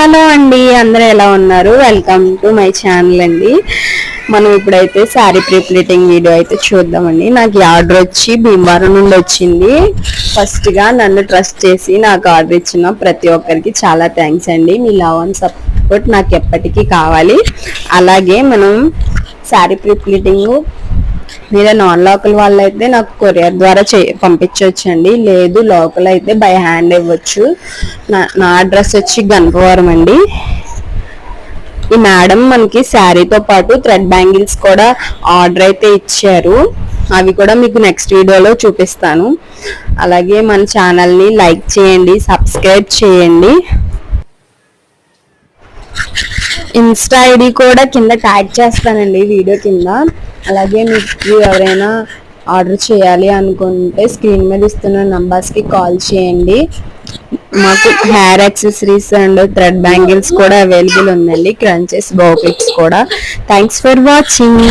Hello అండి, అందరూ ఎలా ఉన్నారు? వెల్కమ్ టు మై ఛానల్ అండి. మనం ఇప్పుడైతే శారీ ప్రీ ప్లీటింగ్ వీడియో అయితే చూద్దామండి. నాకు ఈ ఆర్డర్ వచ్చి భీమవరం నుండి వచ్చింది. ఫస్ట్గా నన్ను ట్రస్ట్ చేసి నాకు ఆర్డర్ ఇచ్చిన ప్రతి ఒక్కరికి చాలా థ్యాంక్స్ అండి. మీ లవ్ అండ్ సపోర్ట్ నాకు ఎప్పటికీ కావాలి. అలాగే మనం శారీ ప్రీ ప్లీటింగ్ మీరు నాన్ లోకల్ వాళ్ళు అయితే నాకు కొరియర్ ద్వారా పంపించవచ్చండి. లేదు లోకల్ అయితే బై హ్యాండ్ ఇవ్వచ్చు. నా అడ్రస్ వచ్చి గణపవరం అండి. ఈ మేడం మనకి శారీతో పాటు థ్రెడ్ బ్యాంగిల్స్ కూడా ఆర్డర్ అయితే ఇచ్చారు. అవి కూడా మీకు నెక్స్ట్ వీడియోలో చూపిస్తాను. అలాగే మన ఛానల్ని లైక్ చేయండి, సబ్స్క్రైబ్ చేయండి. ఇన్స్టా ఐడి కూడా కింద ట్యాగ్ చేస్తానండి వీడియో కింద. అలాగే మీకు ఎవరైనా ఆర్డర్ చేయాలి అనుకుంటే స్క్రీన్ మీద ఇస్తున్న నంబర్స్కి కాల్ చేయండి. మాకు hair accessories and thread bangles కూడా అవైలబుల్ ఉందండి. క్రంచెస్, బౌ క్లిప్స్ కూడా. Thanks for watching.